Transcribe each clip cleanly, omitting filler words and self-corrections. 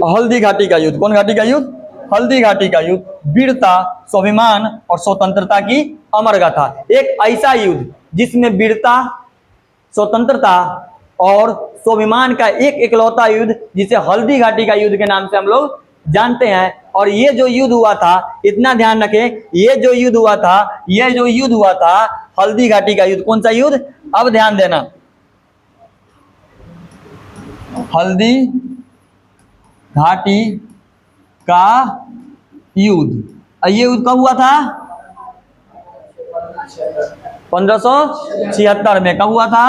हल्दी घाटी का युद्ध। कौन घाटी का युद्ध? हल्दी घाटी का युद्ध। वीरता, स्वाभिमान और स्वतंत्रता की अमर गाथा। एक ऐसा युद्ध जिसमें वीरता, स्वतंत्रता और स्वाभिमान का एक इकलौता युद्ध, जिसे हल्दी घाटी का युद्ध के नाम से हम लोग जानते हैं। और ये जो युद्ध हुआ था, इतना ध्यान रखें, ये जो युद्ध हुआ था हल्दी घाटी का युद्ध। कौन सा युद्ध? अब ध्यान देना, हल्दी घाटी का युद्ध। ये युद्ध कब हुआ था? 1576 में। कब हुआ था?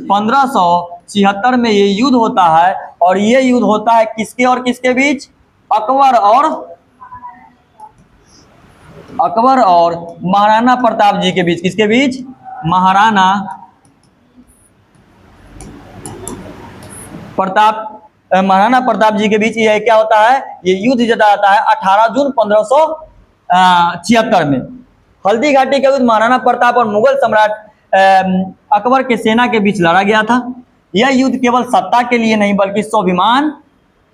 1576 में ये युद्ध होता है। और ये युद्ध होता है किसके और किसके बीच? अकबर और महाराणा प्रताप जी के बीच। किसके बीच? महाराणा प्रताप जी के बीच ये क्या होता है? ये युद्ध जीता जाता है 18 जून 1576 में। हल्दी घाटी का युद्ध महाराणा प्रताप और मुगल सम्राट अकबर के सेना के बीच लड़ा गया था। यह युद्ध केवल सत्ता के लिए नहीं बल्कि स्वाभिमान,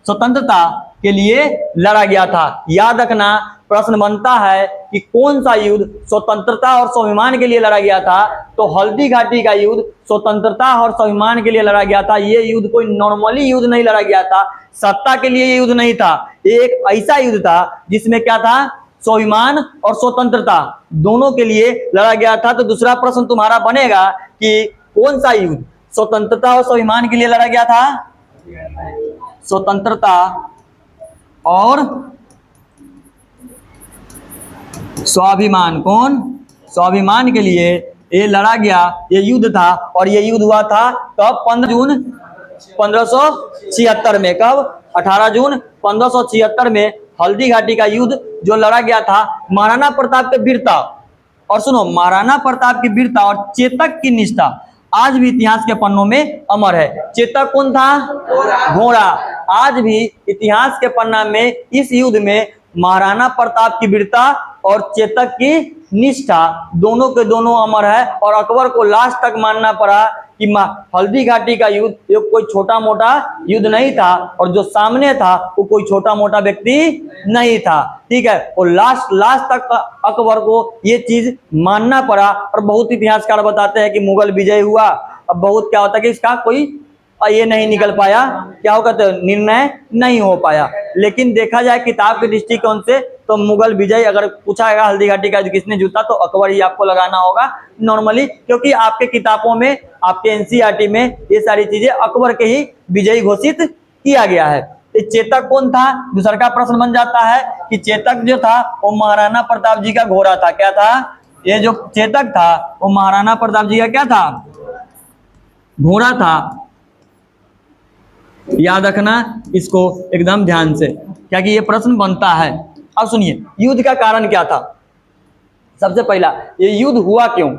स्वतंत्रता के लिए लड़ा गया था। याद रखना, प्रश्न बनता है कि कौन सा युद्ध स्वतंत्रता और स्वाभिमान के लिए लड़ा गया था? तो हल्दी घाटी का युद्ध स्वतंत्रता और स्वाभिमान के लिए लड़ा गया था। ये युद्ध कोई नॉर्मली युद्ध नहीं लड़ा गया था, सत्ता के लिए युद्ध नहीं था। एक ऐसा युद्ध था जिसमें क्या था? स्वाभिमान और स्वतंत्रता दोनों के लिए लड़ा गया था। तो दूसरा प्रश्न तुम्हारा बनेगा कि कौन सा युद्ध स्वतंत्रता और स्वाभिमान के लिए लड़ा गया था? स्वतंत्रता और स्वाभिमान। कौन? स्वाभिमान के लिए ये लड़ा गया, ये युद्ध था। और ये युद्ध हुआ था कब? 15 जून 1576 में। कब? 18 जून 1576 में हल्दी घाटी का युद्ध जो लड़ा गया था। महाराणा प्रताप की वीरता, और सुनो, महाराणा प्रताप की वीरता और चेतक की निष्ठा आज भी इतिहास के पन्नों में अमर है। चेतक कौन था? घोड़ा। आज भी इतिहास के पन्ना में इस युद्ध में महाराणा प्रताप की वीरता और चेतक की निष्ठा दोनों के दोनों अमर है। और अकबर को लास्ट तक मानना पड़ा कि हल्दी घाटी का युद्ध ये कोई छोटा मोटा युद्ध नहीं था, और जो सामने था वो कोई छोटा मोटा व्यक्ति नहीं था। ठीक है, और लास्ट तक अकबर को ये चीज मानना पड़ा। और बहुत इतिहासकार बताते हैं कि मुगल विजय हुआ, अब बहुत क्या होता है कि इसका कोई ये नहीं निकल पाया, क्या हो कहते हैं, निर्णय नहीं हो पाया। लेकिन देखा जाए किताब के दृष्टिकोण से तो मुगल विजय अगर पूछा गया हल्दी घाटी का किसने जीता तो अकबर ही आपको लगाना होगा नॉर्मली, क्योंकि आपके किताबों में, आपके एनसीईआरटी में ये सारी चीजें अकबर के ही विजयी घोषित किया गया है। चेतक कौन था? दूसरा का प्रश्न बन जाता है कि चेतक जो था वो महाराणा प्रताप जी का घोड़ा था। क्या था? ये जो चेतक था वो महाराणा प्रताप जी का क्या था? घोड़ा था। याद रखना इसको एकदम ध्यान से, क्योंकि ये प्रश्न बनता है। अब सुनिए, युद्ध का कारण क्या था? सबसे पहला, ये युद्ध हुआ क्यों?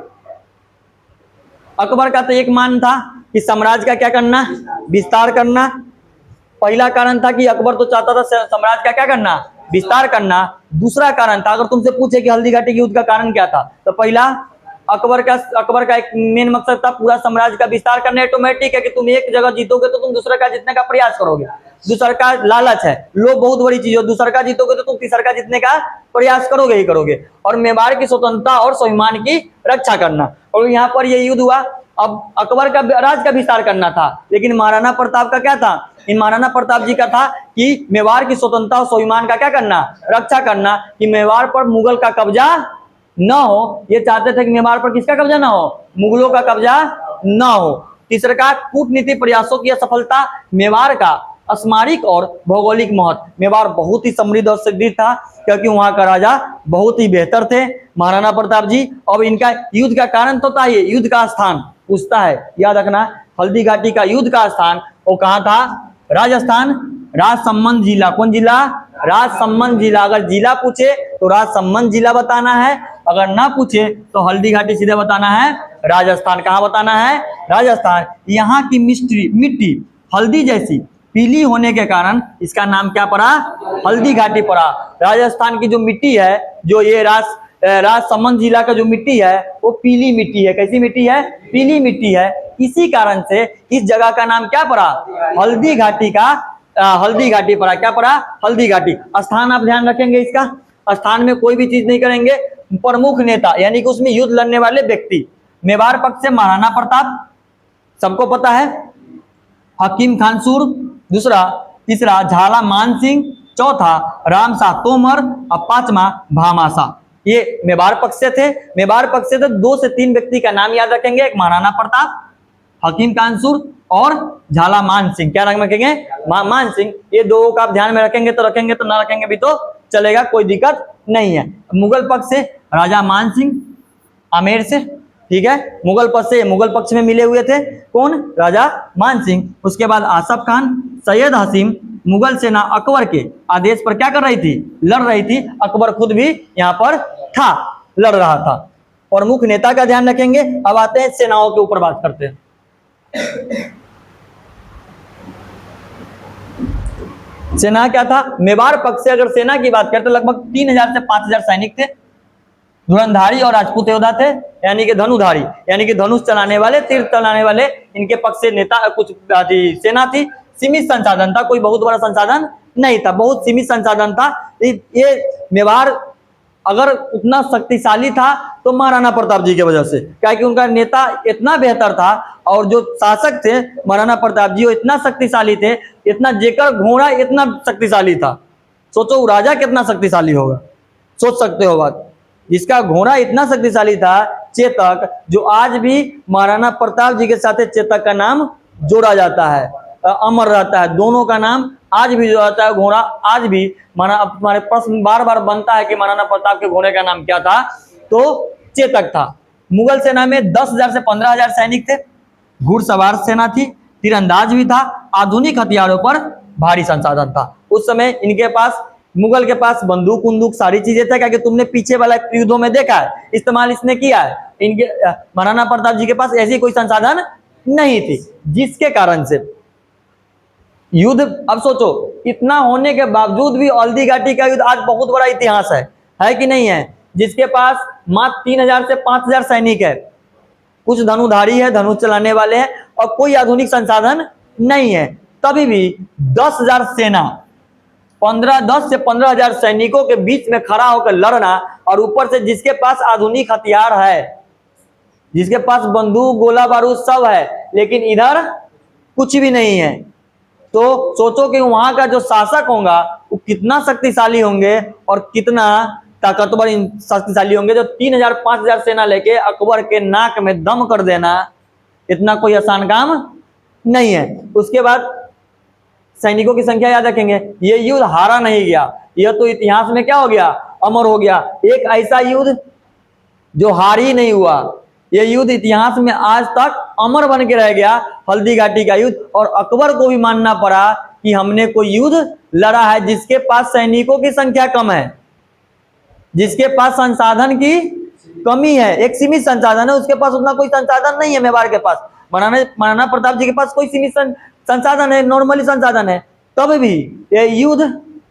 अकबर का तो एक मान था कि साम्राज्य का क्या करना? विस्तार करना। पहला कारण था कि अकबर तो चाहता था साम्राज्य का क्या करना? विस्तार करना। दूसरा कारण था, अगर तुमसे पूछे कि हल्दी घाटी के युद्ध का कारण क्या था, तो पहला अकबर का एक मेन मकसद था पूरा साम्राज्य का विस्तार करना। ऑटोमेटिक है कि तुम एक जगह जीतोगे तो तुम दूसरा का जीतने का प्रयास करोगे। दूसरा का लालच है, लोभ बहुत बड़ी चीज है। दूसरा का जीतोगे तो तुम तीसरा का जीतने का प्रयास करोगे ही करोगे। और मेवाड़ की स्वतंत्रता और स्वाभिमान की रक्षा करना। और यहाँ पर यह युद्ध हुआ। अब अकबर का राज का विस्तार करना था, लेकिन महाराणा प्रताप का क्या था? महाराणा प्रताप जी का था कि मेवाड़ की स्वतंत्रता और स्वाभिमान का क्या करना? रक्षा करना, कि मेवाड़ पर मुगल का कब्जा न हो। ये चाहते थे कि मेवाड़ पर किसका कब्जा ना हो? मुगलों का कब्जा न हो। तीसरा का कूटनीतिक प्रयासों की सफलता। मेवाड़ का स्मारिक और भौगोलिक महत्व। मेवाड़ बहुत ही समृद्ध और समृद्ध था क्योंकि वहां का राजा बहुत ही बेहतर थे, महाराणा प्रताप जी। अब इनका युद्ध का कारण तो था, ये युद्ध का स्थान पूछता है। याद रखना, हल्दी घाटी का युद्ध का स्थान वो कहाँ था? राजस्थान, राजसमंद जिला। कौन जिला? राजसमंद जिला। अगर जिला पूछे तो राजसमंद जिला बताना है, अगर ना पूछे तो हल्दी घाटी सीधे बताना है राजस्थान। कहाँ बताना है? राजस्थान। यहाँ की मिट्टी हल्दी जैसी पीली होने के कारण इसका नाम क्या पड़ा? हल्दी घाटी पड़ा। राजस्थान की जो मिट्टी है, जो ये राजसमंद जिला का जो मिट्टी है वो पीली मिट्टी है। कैसी मिट्टी है? पीली मिट्टी है। इसी कारण से इस जगह का नाम क्या पड़ा? हल्दी घाटी का हल्दी घाटी पड़ा। क्या पड़ा? हल्दी घाटी। स्थान आप ध्यान रखेंगे, इसका स्थान में कोई भी चीज नहीं करेंगे। प्रमुख नेता यानी कि उसमें युद्ध लड़ने वाले व्यक्ति, मेवाड़ पक्ष से महाराणा प्रताप सबको पता है, हकीम खान सूर दूसरा, तीसरा झाला मान सिंह, चौथा रामशाह तोमर और पांचवा भामाशाह। ये मेवाड़ पक्ष से थे। मेवाड़ पक्ष से तो 2 से 3 व्यक्ति का नाम याद रखेंगे, एक महाराणा प्रताप, हकीम कानसूर और झाला मान सिंह। क्या नाम रखेंगे? मान सिंह। ये दो का आप ध्यान में रखेंगे तो रखेंगे, तो ना रखेंगे भी तो चलेगा, कोई दिक्कत नहीं है। मुगल पक्ष से राजा मान सिंह आमेर से, ठीक है, मुगल पक्ष में मिले हुए थे कौन? राजा मान सिंह। उसके बाद आसफ खान, सैयद हसीम, मुगल सेना अकबर के आदेश पर क्या कर रही थी? लड़ रही थी। अकबर खुद भी यहाँ पर था, लड़ रहा था। प्रमुख नेता का ध्यान रखेंगे। अब आते हैं सेनाओं के ऊपर बात करते हैं। सेना क्या था? मेवाड़ पक्ष से अगर सेना की बात करें तो लगभग 3000 से 5000 सैनिक थे। धनुर्धारी और राजपूत योद्धा थे, यानी कि धनुधारी यानी कि धनुष चलाने वाले, तीर चलाने वाले, इनके पक्ष से नेता कुछ सेना थी। सीमित संसाधन था, कोई बहुत बड़ा संसाधन नहीं था, बहुत सीमित संसाधन था। ये मेवाड़ अगर उतना शक्तिशाली था तो महाराणा प्रताप जी की वजह से, क्योंकि उनका नेता इतना बेहतर था और जो शासक थे महाराणा प्रताप जी वो इतना शक्तिशाली थे, इतना जेकर घोड़ा इतना शक्तिशाली था। सोचो राजा कितना शक्तिशाली होगा, सोच सकते हो बात। जिसका घोड़ा इतना शक्तिशाली था चेतक, जो आज भी महाराणा प्रताप जी के साथ चेतक का नाम जोड़ा जाता है, अमर रहता है। दोनों का नाम आज भी जो आता है घोड़ा, आज भी हमारे प्रश्न बार बार बनता है कि महाराणा प्रताप के घोड़े का नाम क्या था, तो चेतक था। मुगल सेना में 10,000 से 15,000 सैनिक थे। घुड़सवार सेना थी, तीरंदाज भी था, आधुनिक हथियारों पर भारी संसाधन था। उस समय इनके पास, मुगल के पास बंदूक उंदूक सारी चीजें था, क्या कि तुमने पीछे वाला युद्धों में देखा है, इस्तेमाल इसने किया है। इनके महाराणा प्रताप जी के पास ऐसी कोई संसाधन नहीं थी, जिसके कारण से युद्ध, अब सोचो इतना होने के बावजूद भी हल्दी घाटी का युद्ध आज बहुत बड़ा इतिहास है कि नहीं है? जिसके पास मात्र 3000 से 5000 सैनिक है, कुछ धनुधारी है, धनुष चलाने वाले हैं, और कोई आधुनिक संसाधन नहीं है, तभी भी 10,000 सेना 10 से 15,000 सैनिकों के बीच में खड़ा होकर लड़ना, और ऊपर से जिसके पास आधुनिक हथियार है, जिसके पास बंदूक गोला बारूद सब है, लेकिन इधर कुछ भी नहीं है। तो सोचो कि वहां का जो शासक होगा वो कितना शक्तिशाली होंगे और कितना ताकतवर शक्तिशाली होंगे, जो 3000 5000 सेना लेके अकबर के नाक में दम कर देना इतना कोई आसान काम नहीं है। उसके बाद सैनिकों की संख्या याद रखेंगे। ये युद्ध हारा नहीं गया, यह तो इतिहास में क्या हो गया? अमर हो गया। एक ऐसा युद्ध जो हार ही नहीं हुआ, यह युद्ध इतिहास में आज तक अमर बन के रह गया, हल्दी घाटी का युद्ध। और अकबर को भी मानना पड़ा कि हमने कोई युद्ध लड़ा है जिसके पास सैनिकों की संख्या कम है, जिसके पास संसाधन की कमी है, एक सीमित संसाधन है, उसके पास उतना कोई संसाधन नहीं है। मेवाड़ के पास, महाराणा प्रताप जी के पास कोई सीमित संसाधन है, नॉर्मली संसाधन है, तब भी यह युद्ध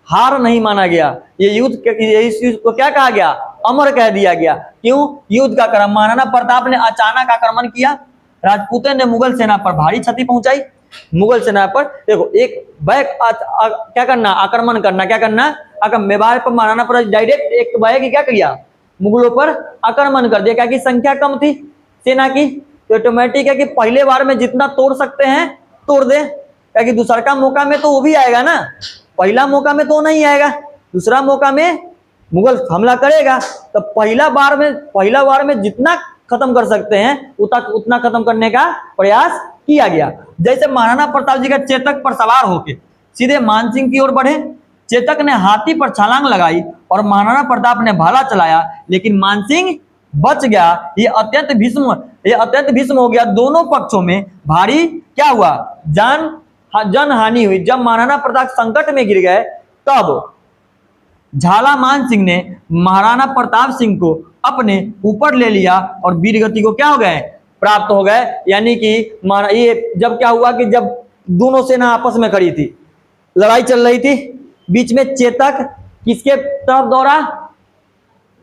हार नहीं माना गया। ये युद्ध, इस युद्ध को क्या कहा गया? अमर कह दिया गया। क्यों? युद्ध का क्रम, महाराणा प्रताप ने अचानक आक्रमण किया, राजपूतों ने मुगल सेना पर भारी क्षति पहुंचाई। मुगल सेना पर देखो एक बैक क्या करना, आक्रमण करना, क्या करना, मेवाड़ पर महाराणा प्रताप डायरेक्ट एक बैक क्या किया, मुगलों पर आक्रमण कर दिया, क्या कि संख्या कम थी सेना की, तो ऑटोमेटिक है कि पहले बार में जितना तोड़ सकते हैं तोड़ दे, क्या कि दूसरा का मौका में तो वो भी आएगा ना, पहला मौका में तो नहीं आएगा, दूसरा मौका में मुगल हमला करेगा, तो पहला बार में जितना खत्म कर सकते हैं उतना खत्म करने का प्रयास किया गया। जैसे महाराणा प्रताप जी का चेतक पर सवार होके सीधे मानसिंह की ओर बढ़े, चेतक ने हाथी पर छलांग लगाई और महाराणा प्रताप ने भाला चलाया, लेकिन मानसिंह बच गया। ये अत्यंत भीष्म हो गया। दोनों पक्षों में भारी क्या हुआ, जन हानि हुई। जब महाराणा प्रताप संकट में गिर गए तब झाला मान सिंह ने महाराणा प्रताप सिंह को अपने ऊपर ले लिया और वीरगति को क्या हो गए, प्राप्त हो गए। यानी कि ये जब क्या हुआ कि जब दोनों सेना आपस में खड़ी थी, लड़ाई चल रही थी, बीच में चेतक किसके तरफ दौड़ा,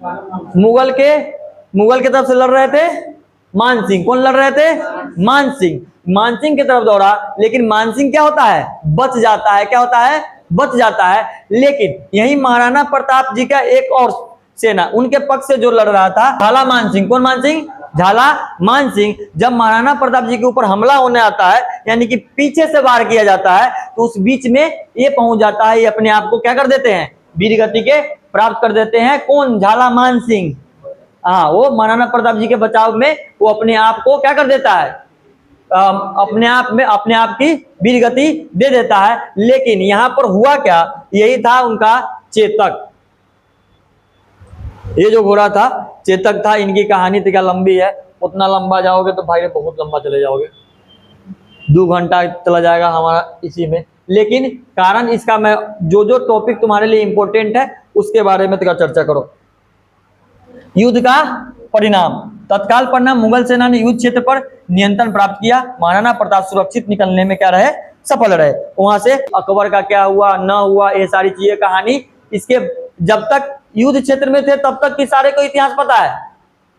मुगल के तरफ से लड़ रहे थे मानसिंह। कौन लड़ रहे थे? मानसिंह। मानसिंह की तरफ दौड़ा, लेकिन मानसिंह क्या होता है? बच जाता है। क्या होता है? बच जाता है। लेकिन यही महाराणा प्रताप जी का एक और सेना उनके पक्ष से जो लड़ रहा था, झाला मानसिंह। कौन मानसिंह? झाला मानसिंह। जब महाराणा प्रताप जी के ऊपर हमला होने आता है, यानी कि पीछे से वार किया जाता है, तो उस बीच में ये पहुंच जाता है, ये अपने आप को क्या कर देते हैं? वीर गति के प्राप्त कर देते हैं। कौन? झाला मानसिंह। हाँ, वो महाराणा प्रताप जी के बचाव में वो अपने आप को क्या कर देता है? अपने आप की वीर गति दे देता है। लेकिन यहां पर हुआ क्या? यही था उनका चेतक। ये जो घोड़ा था चेतक था। इनकी कहानी तो क्या लंबी है, उतना लंबा जाओगे तो भाई बहुत लंबा चले जाओगे, 2 घंटा चला जाएगा हमारा इसी में। लेकिन कारण इसका, मैं जो टॉपिक तुम्हारे लिए इंपॉर्टेंट है उसके बारे में थोड़ा चर्चा करो। युद्ध का परिणाम। तत्काल परिणाम, मुगल सेना ने युद्ध क्षेत्र पर नियंत्रण प्राप्त किया। महाराणा प्रताप सुरक्षित निकलने में क्या रहे? सफल रहे। वहां से अकबर का क्या हुआ न हुआ, ये सारी चीजें कहानी इसके, जब तक युद्ध क्षेत्र में थे तब तक की सारे को इतिहास पता है।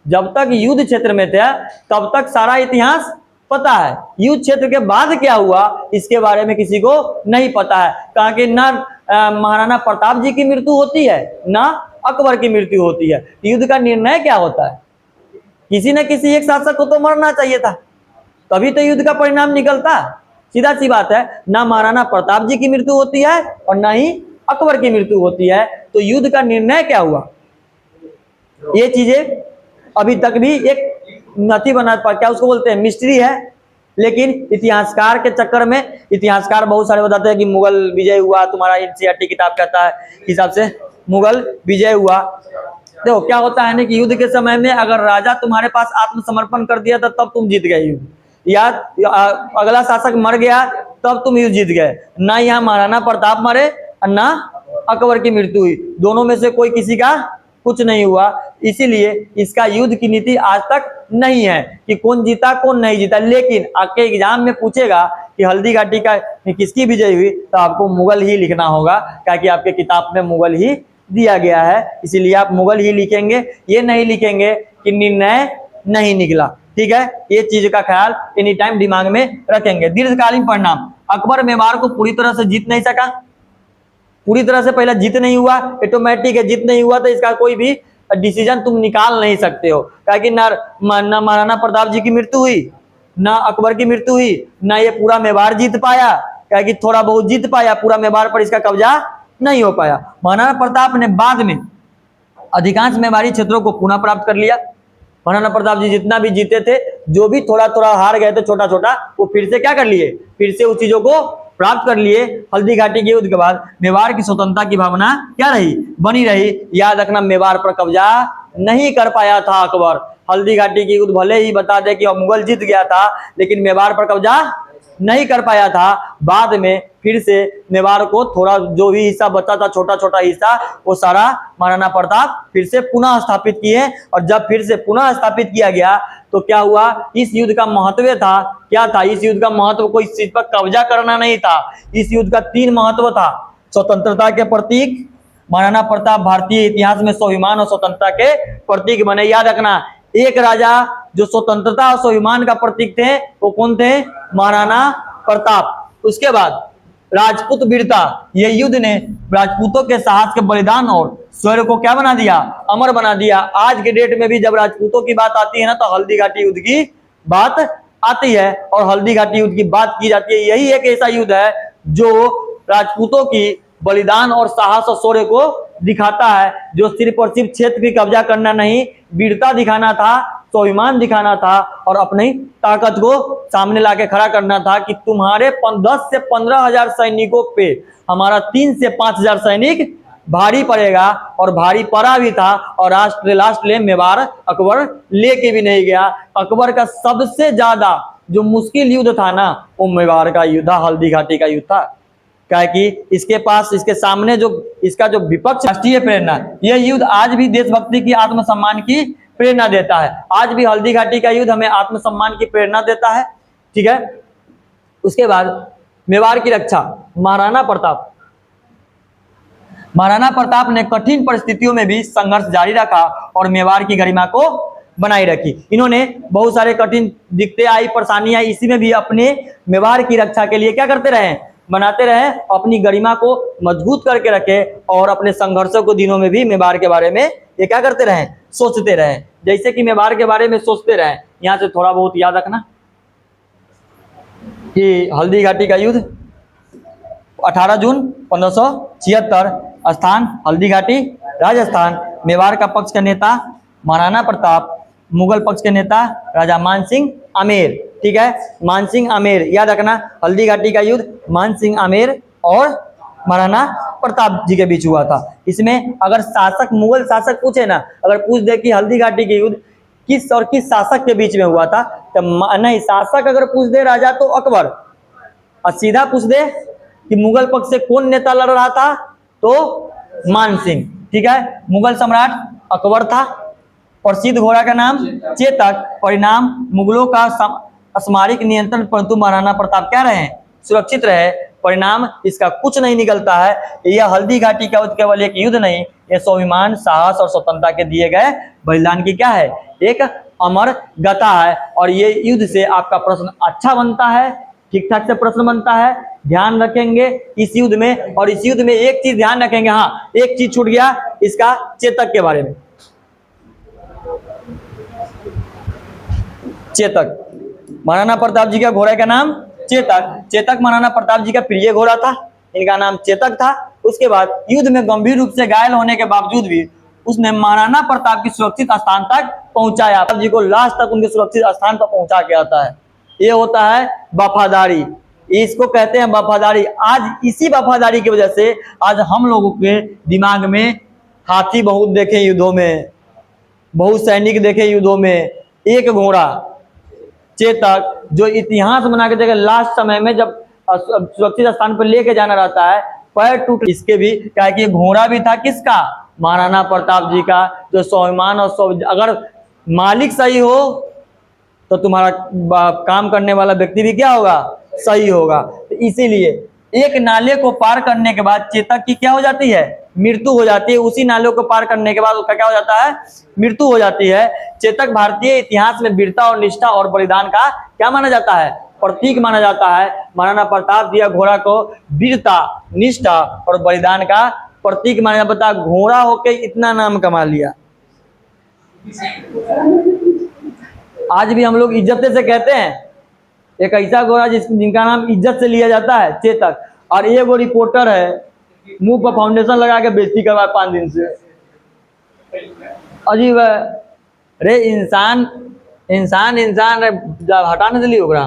जब तक युद्ध क्षेत्र में थे तब तक सारा इतिहास पता है। युद्ध क्षेत्र के बाद क्या हुआ इसके बारे में किसी को नहीं पता है। कहा कि ना महाराणा प्रताप जी की मृत्यु होती है, ना अकबर की मृत्यु होती है। युद्ध का निर्णय क्या होता है? किसी न किसी एक शासक को तो मरना चाहिए था, तभी तो युद्ध का परिणाम निकलता। सीधा सी बात है, ना महाराणा प्रताप जी की मृत्यु होती है और ना ही अकबर की मृत्यु होती है। तो युद्ध का निर्णय क्या हुआ, ये चीजें अभी तक भी एक नथी बना, क्या उसको बोलते हैं, मिस्ट्री है। लेकिन इतिहासकार के चक्कर में, इतिहासकार बहुत सारे बताते हैं कि मुगल विजय हुआ, तुम्हारा एनसीईआरटी किताब कहता है हिसाब से मुगल विजय हुआ। देखो क्या होता है ना कि युद्ध के समय में अगर राजा तुम्हारे पास आत्मसमर्पण कर दिया तब तुम जीत गए युद्ध, या अगला शासक मर गया तब तुम युद्ध जीत गए। ना यहाँ महाराणा प्रताप मरे और ना अकबर की मृत्यु हुई, दोनों में से कोई किसी का कुछ नहीं हुआ। इसीलिए इसका युद्ध की नीति आज तक नहीं है कि कौन जीता कौन नहीं जीता। लेकिन आपके एग्जाम में पूछेगा कि हल्दी घाटी का किसकी विजय हुई, तो आपको मुगल ही लिखना होगा, क्योंकि आपके किताब में मुगल ही दिया गया है। इसीलिए आप मुगल ही लिखेंगे, ये नहीं लिखेंगे कि निर्णय नहीं निकला। ठीक है, ये चीज का ख्याल एनी टाइम दिमाग में रखेंगे। दीर्घकालीन परिणाम, अकबर मेवाड़ को पूरी तरह से जीत नहीं सका। पूरी तरह से पहले जीत नहीं हुआ, ऑटोमेटिक है, जीत नहीं हुआ तो इसका कोई भी डिसीजन तुम निकाल नहीं सकते हो। क्योंकि ना महाराणा प्रताप जी की मृत्यु हुई, ना अकबर की मृत्यु हुई, ना ये पूरा मेवाड़ जीत पाया, क्योंकि थोड़ा बहुत जीत पाया, पूरा मेवाड़ पर इसका कब्जा नहीं हो पाया। महाराणा प्रताप ने बाद में अधिकांश मेवाड़ी क्षेत्रों को पुनः प्राप्त कर लिया। महाराणा प्रताप जी जितना भी जीते थे, जो भी थोड़ा थोड़ा हार गए थे छोटा छोटा, वो फिर से क्या कर लिए, फिर से उस चीजों को प्राप्त कर लिए। हल्दी घाटी के युद्ध के बाद मेवाड़ की स्वतंत्रता की भावना क्या रही, बनी रही। याद रखना, मेवाड़ पर कब्जा नहीं कर पाया था अकबर। हल्दी घाटी की युद्ध भले ही बता दे कि मुगल जीत गया था, लेकिन मेवाड़ पर कब्जा नहीं कर पाया था। बाद में फिर से मेवाड़ को थोड़ा जो भी हिस्सा बचा था, छोटा छोटा हिस्सा, वो सारा महाराणा प्रताप फिर से पुनः स्थापित किए। और जब फिर से पुनः स्थापित किया गया तो क्या हुआ, इस युद्ध का महत्व था, क्या था इस युद्ध का महत्व, कोई इस चीज पर कब्जा करना नहीं था। इस युद्ध का 3 महत्व था। स्वतंत्रता के प्रतीक, महाराणा प्रताप भारतीय इतिहास में स्वाभिमान और स्वतंत्रता के प्रतीक बने। याद रखना, एक राजा जो स्वतंत्रता और स्वाभिमान का प्रतीक थे वो कौन थे, महाराणा प्रताप। उसके बाद राजपूत वीरता, ये युद्ध ने राजपूतों के साहस के बलिदान और शौर्य को क्या बना दिया, अमर बना दिया। आज के डेट में भी जब राजपूतों की बात आती है ना, तो हल्दी घाटी युद्ध की बात आती है, और हल्दी घाटी युद्ध की बात की जाती है। यही एक ऐसा युद्ध है जो राजपूतों की बलिदान और साहस और शौर्य को दिखाता है, जो सिर्फ और सिर्फ क्षेत्र की कब्जा करना नहीं, वीरता दिखाना था, स्वाभिमान दिखाना था, और अपनी ताकत को सामने लाके खड़ा करना था कि तुम्हारे 10 से 15 हजार सैनिकों पे हमारा 3 से 5 हजार सैनिक भारी पड़ेगा। और भारी पड़ा भी था, और लास्ट ले मेवाड़ अकबर लेके भी नहीं गया। अकबर का सबसे ज्यादा जो मुश्किल युद्ध था ना, वो मेवाड़ का युद्ध, हल्दी घाटी का युद्ध था। क्या कि इसके पास, इसके सामने जो इसका जो विपक्ष, राष्ट्रीय प्रेरणा, यह युद्ध आज भी देशभक्ति की, आत्मसम्मान की प्रेरणा देता है। आज भी हल्दी घाटी का युद्ध हमें आत्मसम्मान की प्रेरणा देता है। ठीक है, उसके बाद मेवाड़ की रक्षा, महाराणा प्रताप। महाराणा प्रताप ने कठिन परिस्थितियों में भी संघर्ष जारी रखा और मेवाड़ की गरिमा को बनाई रखी। इन्होंने बहुत सारे कठिन दिक्कतें आई, परेशानियां, इसी में भी अपने मेवाड़ की रक्षा के लिए क्या करते रहे, बनाते रहे, अपनी गरिमा को मजबूत करके रखे और अपने संघर्षों को दिनों में भी मेवाड़ के बारे में ये क्या करते रहे, सोचते रहे। जैसे कि मेवाड़ के बारे में सोचते रहे, यहाँ से थोड़ा बहुत याद रखना कि हल्दी घाटी का युद्ध 18 जून 1576, स्थान हल्दी घाटी राजस्थान, मेवाड़ का पक्ष का नेता महाराणा प्रताप, मुगल पक्ष के नेता राजा मानसिंह आमेर। ठीक है, मानसिंह आमेर याद रखना, हल्दी घाटी का युद्ध मानसिंह आमेर और महाराणा प्रताप जी के बीच हुआ था। इसमें अगर शासक, मुगल शासक पूछे ना, अगर पूछ दे कि हल्दी घाटी के युद्ध किस और किस शासक के बीच में हुआ था, तो नहीं, शासक अगर पूछ दे राजा तो अकबर, और सीधा पूछ दे कि मुगल पक्ष से कौन नेता लड़ रहा था तो मानसिंह। ठीक है, मुगल सम्राट अकबर था। प्रसिद्ध घोड़ा का नाम चेतक, परिणाम मुगलों का स्मारक नियंत्रण, परंतु महाराणा प्रताप क्या रहे, सुरक्षित रहे। परिणाम इसका कुछ नहीं निकलता है। यह हल्दी घाटी का केवल एक युद्ध नहीं, यह स्वाभिमान, साहस और स्वतंत्रता के दिए गए बलिदान की क्या है, एक अमर गाथा है। और ये युद्ध से आपका प्रश्न अच्छा बनता है, ठीक ठाक से प्रश्न बनता है, ध्यान रखेंगे इस युद्ध में। और इस युद्ध में एक चीज ध्यान रखेंगे, हाँ एक चीज छूट गया, इसका चेतक के बारे में। चेतक, महाराणा प्रताप जी का घोड़े का नाम चेतक। चेतक महाराणा प्रताप जी का प्रिय घोड़ा था, इनका नाम चेतक था। उसके बाद युद्ध में गंभीर रूप से घायल होने के बावजूद भी उसने महाराणा प्रताप की सुरक्षित स्थान तक पहुंचाया, प्रताप जी को लास्ट तक उनके सुरक्षित स्थान पर पहुंचा के आता है। ये होता है वफादारी, इसको कहते हैं वफादारी। आज इसी वफादारी की वजह से आज हम लोगों के दिमाग में हाथी बहुत देखे युद्धों में, बहुत सैनिक देखे युद्धों में, एक घोड़ा चेतक जो इतिहास बना के देखे, लास्ट समय में जब सुरक्षित स्थान पर लेके जाना रहता है, पैर टूट, इसके भी क्या कि घोड़ा भी था किसका, महाराणा प्रताप जी का, जो स्वाभिमान और अगर मालिक सही हो तो तुम्हारा काम करने वाला व्यक्ति भी क्या होगा, सही होगा। तो इसीलिए एक नाले को पार करने के बाद चेतक की क्या हो जाती है, मृत्यु हो जाती है। उसी नाले को पार करने के बाद उसका क्या हो जाता है, मृत्यु हो जाती है। चेतक भारतीय इतिहास में वीरता और निष्ठा और बलिदान का क्या माना जाता है, प्रतीक माना जाता है। महाराणा प्रताप जी घोड़ा को वीरता, निष्ठा और बलिदान का प्रतीक माना जाता है। घोड़ा होके इतना नाम कमा लिया। आज भी हम लोग इज्जत से कहते हैं, एक ऐसा घोड़ा जिनका नाम इज्जत से लिया जाता है, चेतक। और ये वो रिपोर्टर है, मुंह पर फाउंडेशन लगा के बेइज्जती करवा 5 दिन से, अजीब है रे। इंसान इंसान इंसान हटाने से लिए होगा।